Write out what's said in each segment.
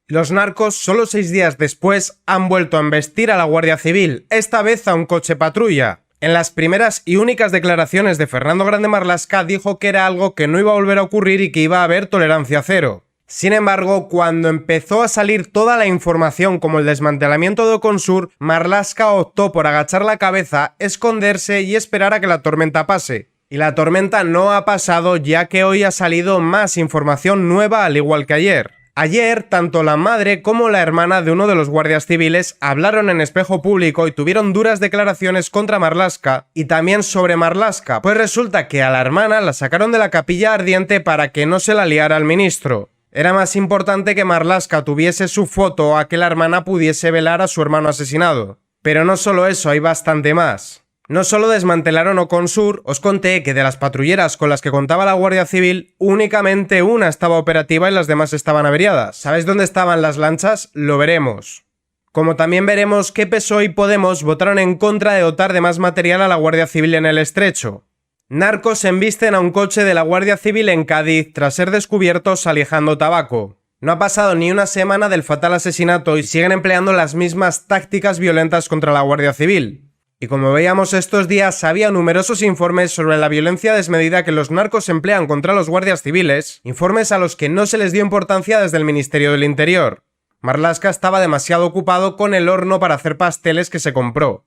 Los narcos, solo 6 días después, han vuelto a embestir a la Guardia Civil, esta vez a un coche patrulla. En las primeras y únicas declaraciones de Fernando Grande Marlaska dijo que era algo que no iba a volver a ocurrir y que iba a haber tolerancia cero. Sin embargo, cuando empezó a salir toda la información como el desmantelamiento de Oconsur, Marlaska optó por agachar la cabeza, esconderse y esperar a que la tormenta pase. Y la tormenta no ha pasado, ya que hoy ha salido más información nueva al igual que ayer. Ayer, tanto la madre como la hermana de uno de los guardias civiles hablaron en espejo público y tuvieron duras declaraciones contra Marlaska y también sobre Marlaska, pues resulta que a la hermana la sacaron de la capilla ardiente para que no se la liara al ministro. Era más importante que Marlaska tuviese su foto a que la hermana pudiese velar a su hermano asesinado. Pero no solo eso, hay bastante más. No solo desmantelaron Oconsur, os conté que de las patrulleras con las que contaba la Guardia Civil, únicamente una estaba operativa y las demás estaban averiadas. ¿Sabéis dónde estaban las lanchas? Lo veremos. Como también veremos que PSOE y Podemos votaron en contra de dotar de más material a la Guardia Civil en el Estrecho. Narcos embisten a un coche de la Guardia Civil en Cádiz tras ser descubiertos alijando tabaco. No ha pasado ni una semana del fatal asesinato y siguen empleando las mismas tácticas violentas contra la Guardia Civil. Y como veíamos estos días, había numerosos informes sobre la violencia desmedida que los narcos emplean contra los guardias civiles, informes a los que no se les dio importancia desde el Ministerio del Interior. Marlaska estaba demasiado ocupado con el horno para hacer pasteles que se compró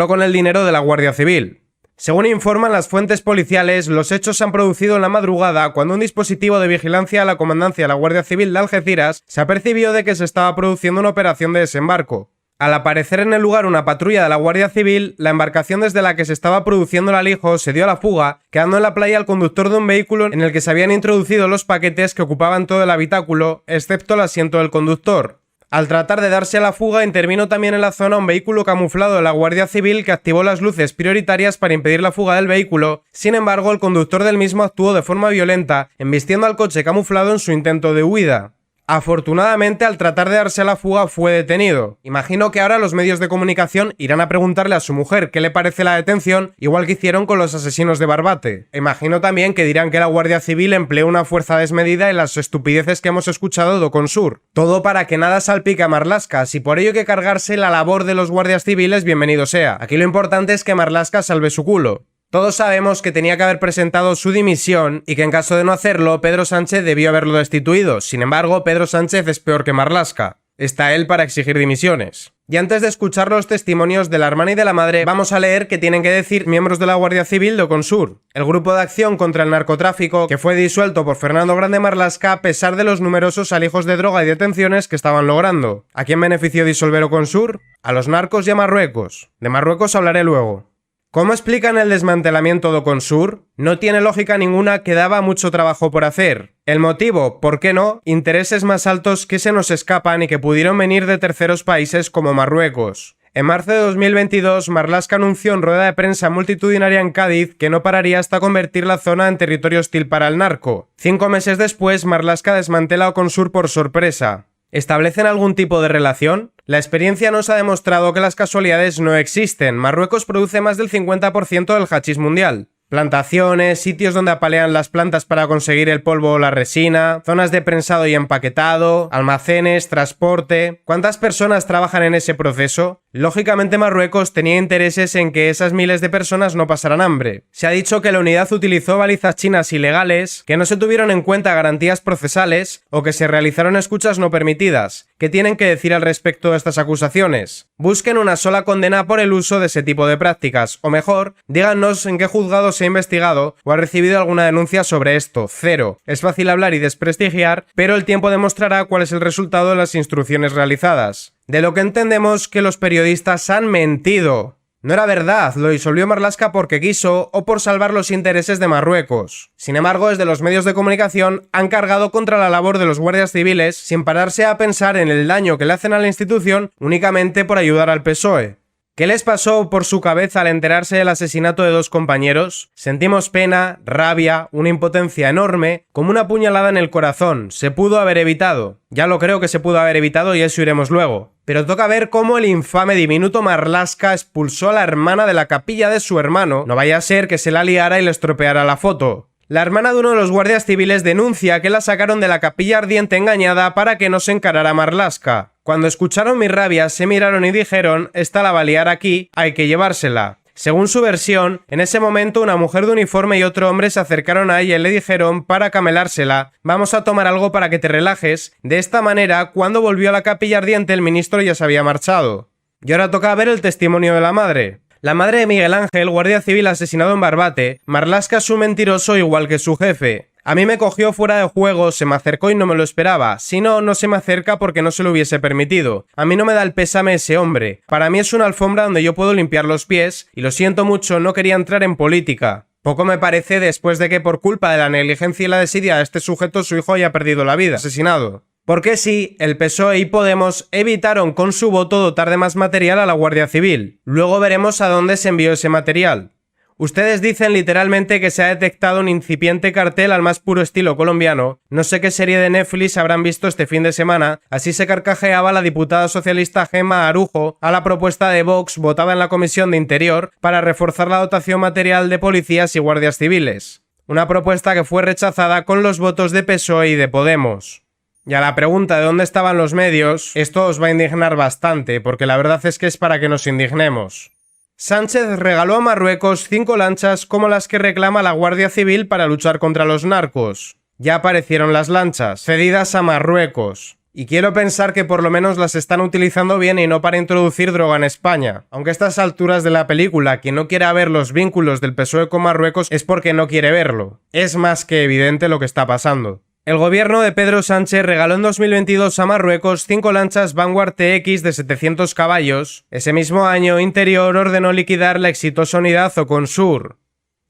con el dinero de la Guardia Civil. Según informan las fuentes policiales, los hechos se han producido en la madrugada cuando un dispositivo de vigilancia a la comandancia de la Guardia Civil de Algeciras se apercibió de que se estaba produciendo una operación de desembarco. Al aparecer en el lugar una patrulla de la Guardia Civil, la embarcación desde la que se estaba produciendo el alijo se dio a la fuga, quedando en la playa el conductor de un vehículo en el que se habían introducido los paquetes que ocupaban todo el habitáculo, excepto el asiento del conductor. Al tratar de darse a la fuga, intervino también en la zona un vehículo camuflado de la Guardia Civil que activó las luces prioritarias para impedir la fuga del vehículo. Sin embargo, el conductor del mismo actuó de forma violenta, embistiendo al coche camuflado en su intento de huida. Afortunadamente, al tratar de darse a la fuga, fue detenido. Imagino que ahora los medios de comunicación irán a preguntarle a su mujer qué le parece la detención, igual que hicieron con los asesinos de Barbate. Imagino también que dirán que la Guardia Civil empleó una fuerza desmedida en las estupideces que hemos escuchado de Oconsur. Todo para que nada salpique a Marlaska, si por ello hay que cargarse la labor de los guardias civiles, bienvenido sea. Aquí lo importante es que Marlaska salve su culo. Todos sabemos que tenía que haber presentado su dimisión y que en caso de no hacerlo, Pedro Sánchez debió haberlo destituido. Sin embargo, Pedro Sánchez es peor que Marlaska. Está él para exigir dimisiones. Y antes de escuchar los testimonios de la hermana y de la madre, vamos a leer qué tienen que decir miembros de la Guardia Civil de Oconsur, el grupo de acción contra el narcotráfico que fue disuelto por Fernando Grande Marlaska a pesar de los numerosos alijos de droga y detenciones que estaban logrando. ¿A quién benefició disolver Oconsur? A los narcos y a Marruecos. De Marruecos hablaré luego. ¿Cómo explican el desmantelamiento de Oconsur? No tiene lógica ninguna, quedaba mucho trabajo por hacer. El motivo, ¿por qué no? Intereses más altos que se nos escapan y que pudieron venir de terceros países como Marruecos. En marzo de 2022, Marlaska anunció en rueda de prensa multitudinaria en Cádiz que no pararía hasta convertir la zona en territorio hostil para el narco. 5 meses después, Marlaska desmantela Oconsur por sorpresa. ¿Establecen algún tipo de relación? La experiencia nos ha demostrado que las casualidades no existen. Marruecos produce más del 50% del hachís mundial. Plantaciones, sitios donde apalean las plantas para conseguir el polvo o la resina, zonas de prensado y empaquetado, almacenes, transporte... ¿Cuántas personas trabajan en ese proceso? Lógicamente Marruecos tenía intereses en que esas miles de personas no pasaran hambre. Se ha dicho que la unidad utilizó balizas chinas ilegales, que no se tuvieron en cuenta garantías procesales o que se realizaron escuchas no permitidas. ¿Qué tienen que decir al respecto de estas acusaciones? Busquen una sola condena por el uso de ese tipo de prácticas, o mejor, díganos en qué juzgado se ha investigado o ha recibido alguna denuncia sobre esto. 0. Es fácil hablar y desprestigiar, pero el tiempo demostrará cuál es el resultado de las instrucciones realizadas. De lo que entendemos que los periodistas han mentido. No era verdad, lo disolvió Marlaska porque quiso o por salvar los intereses de Marruecos. Sin embargo, desde los medios de comunicación han cargado contra la labor de los guardias civiles sin pararse a pensar en el daño que le hacen a la institución únicamente por ayudar al PSOE. ¿Qué les pasó por su cabeza al enterarse del asesinato de 2 compañeros? Sentimos pena, rabia, una impotencia enorme, como una puñalada en el corazón. ¿Se pudo haber evitado? Ya lo creo que se pudo haber evitado y eso iremos luego. Pero toca ver cómo el infame diminuto Marlaska expulsó a la hermana de la capilla de su hermano. No vaya a ser que se la liara y le estropeara la foto. La hermana de uno de los guardias civiles denuncia que la sacaron de la capilla ardiente engañada para que no se encarara a Marlaska. Cuando escucharon mis rabias, se miraron y dijeron: esta la va a liar aquí, hay que llevársela. Según su versión, en ese momento una mujer de uniforme y otro hombre se acercaron a ella y le dijeron, para camelársela: vamos a tomar algo para que te relajes. De esta manera, cuando volvió a la capilla ardiente, el ministro ya se había marchado. Y ahora toca ver el testimonio de la madre. La madre de Miguel Ángel, guardia civil asesinado en Barbate: Marlaska es un mentiroso igual que su jefe. A mí me cogió fuera de juego, se me acercó y no me lo esperaba. Si no, no se me acerca porque no se lo hubiese permitido. A mí no me da el pésame ese hombre. Para mí es una alfombra donde yo puedo limpiar los pies, y lo siento mucho, no quería entrar en política. Poco me parece después de que por culpa de la negligencia y la desidia de este sujeto su hijo haya perdido la vida, asesinado. Porque sí, el PSOE y Podemos evitaron con su voto dotar de más material a la Guardia Civil. Luego veremos a dónde se envió ese material. Ustedes dicen literalmente que se ha detectado un incipiente cartel al más puro estilo colombiano. No sé qué serie de Netflix habrán visto este fin de semana. Así se carcajeaba la diputada socialista Gemma Arujo a la propuesta de Vox votada en la Comisión de Interior para reforzar la dotación material de policías y guardias civiles. Una propuesta que fue rechazada con los votos de PSOE y de Podemos. Y a la pregunta de dónde estaban los medios, esto os va a indignar bastante, porque la verdad es que es para que nos indignemos. Sánchez regaló a Marruecos 5 lanchas como las que reclama la Guardia Civil para luchar contra los narcos. Ya aparecieron las lanchas, cedidas a Marruecos. Y quiero pensar que por lo menos las están utilizando bien y no para introducir droga en España. Aunque a estas alturas de la película quien no quiera ver los vínculos del PSOE con Marruecos es porque no quiere verlo. Es más que evidente lo que está pasando. El gobierno de Pedro Sánchez regaló en 2022 a Marruecos 5 lanchas Vanguard TX de 700 caballos. Ese mismo año, Interior ordenó liquidar la exitosa unidad Oconsur.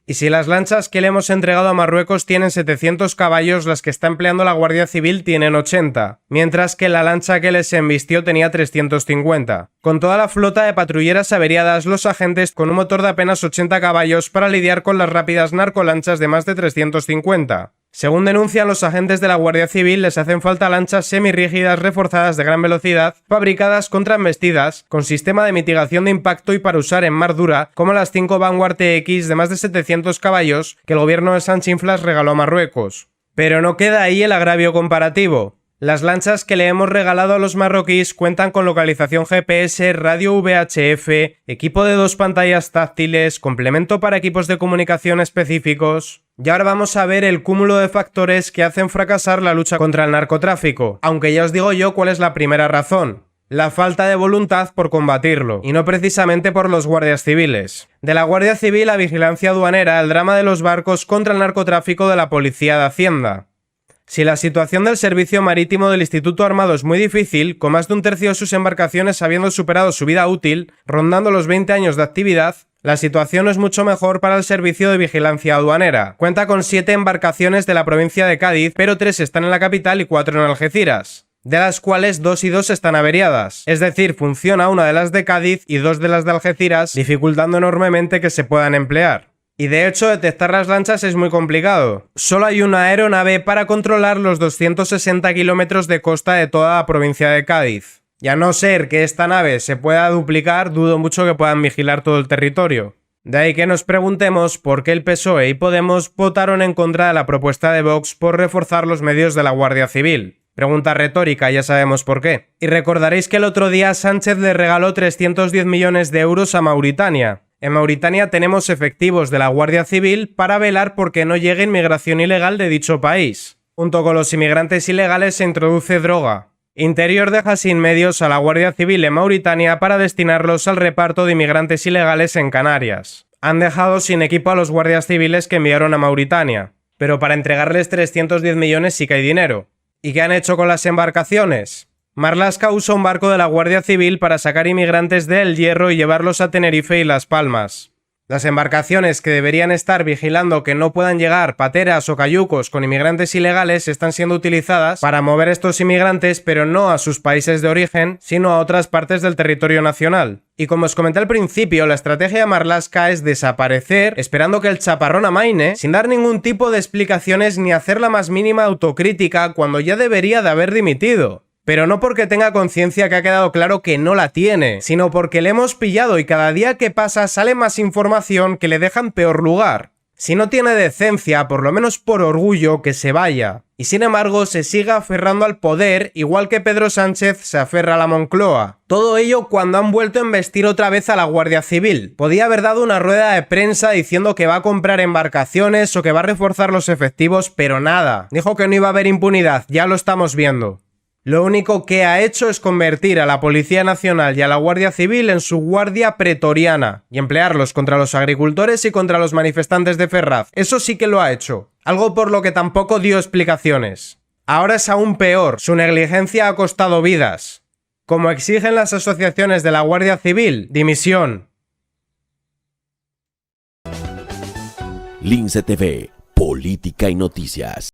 Y si las lanchas que le hemos entregado a Marruecos tienen 700 caballos, las que está empleando la Guardia Civil tienen 80, mientras que la lancha que les embistió tenía 350. Con toda la flota de patrulleras averiadas, los agentes con un motor de apenas 80 caballos para lidiar con las rápidas narcolanchas de más de 350. Según denuncian los agentes de la Guardia Civil, les hacen falta lanchas semirrígidas reforzadas de gran velocidad, fabricadas con transvestidas, con sistema de mitigación de impacto y para usar en mar dura, como las 5 Vanguard TX de más de 700 caballos que el gobierno de Sanchinflas regaló a Marruecos. Pero no queda ahí el agravio comparativo. Las lanchas que le hemos regalado a los marroquíes cuentan con localización GPS, radio VHF, equipo de 2 pantallas táctiles, complemento para equipos de comunicación específicos. Y ahora vamos a ver el cúmulo de factores que hacen fracasar la lucha contra el narcotráfico, aunque ya os digo yo cuál es la primera razón. La falta de voluntad por combatirlo, y no precisamente por los guardias civiles. De la Guardia Civil a Vigilancia Aduanera, el drama de los barcos contra el narcotráfico de la Policía de Hacienda. Si la situación del servicio marítimo del Instituto Armado es muy difícil, con más de un tercio de sus embarcaciones habiendo superado su vida útil, rondando los 20 años de actividad, la situación es mucho mejor para el servicio de vigilancia aduanera. Cuenta con 7 embarcaciones de la provincia de Cádiz, pero 3 están en la capital y 4 en Algeciras, de las cuales 2 y 2 están averiadas. Es decir, funciona una de las de Cádiz y 2 de las de Algeciras, dificultando enormemente que se puedan emplear. Y de hecho, detectar las lanchas es muy complicado. Solo hay una aeronave para controlar los 260 kilómetros de costa de toda la provincia de Cádiz. Y a no ser que esta nave se pueda duplicar, dudo mucho que puedan vigilar todo el territorio. De ahí que nos preguntemos por qué el PSOE y Podemos votaron en contra de la propuesta de Vox por reforzar los medios de la Guardia Civil. Pregunta retórica, ya sabemos por qué. Y recordaréis que el otro día Sánchez le regaló 310 millones de euros a Mauritania. En Mauritania tenemos efectivos de la Guardia Civil para velar por que no llegue inmigración ilegal de dicho país. Junto con los inmigrantes ilegales se introduce droga. Interior deja sin medios a la Guardia Civil en Mauritania para destinarlos al reparto de inmigrantes ilegales en Canarias. Han dejado sin equipo a los guardias civiles que enviaron a Mauritania. Pero para entregarles 310 millones sí que hay dinero. ¿Y qué han hecho con las embarcaciones? Marlaska usa un barco de la Guardia Civil para sacar inmigrantes de El Hierro y llevarlos a Tenerife y Las Palmas. Las embarcaciones que deberían estar vigilando que no puedan llegar pateras o cayucos con inmigrantes ilegales están siendo utilizadas para mover estos inmigrantes, pero no a sus países de origen, sino a otras partes del territorio nacional. Y como os comenté al principio, la estrategia de Marlaska es desaparecer esperando que el chaparrón amaine, sin dar ningún tipo de explicaciones ni hacer la más mínima autocrítica cuando ya debería de haber dimitido. Pero no porque tenga conciencia que ha quedado claro que no la tiene, sino porque le hemos pillado y cada día que pasa sale más información que le deja en peor lugar. Si no tiene decencia, por lo menos por orgullo, que se vaya. Y sin embargo, se sigue aferrando al poder, igual que Pedro Sánchez se aferra a la Moncloa. Todo ello cuando han vuelto a embestir otra vez a la Guardia Civil. Podía haber dado una rueda de prensa diciendo que va a comprar embarcaciones o que va a reforzar los efectivos, pero nada. Dijo que no iba a haber impunidad, ya lo estamos viendo. Lo único que ha hecho es convertir a la Policía Nacional y a la Guardia Civil en su guardia pretoriana y emplearlos contra los agricultores y contra los manifestantes de Ferraz. Eso sí que lo ha hecho. Algo por lo que tampoco dio explicaciones. Ahora es aún peor, su negligencia ha costado vidas. Como exigen las asociaciones de la Guardia Civil, dimisión. Lince TV, política y noticias.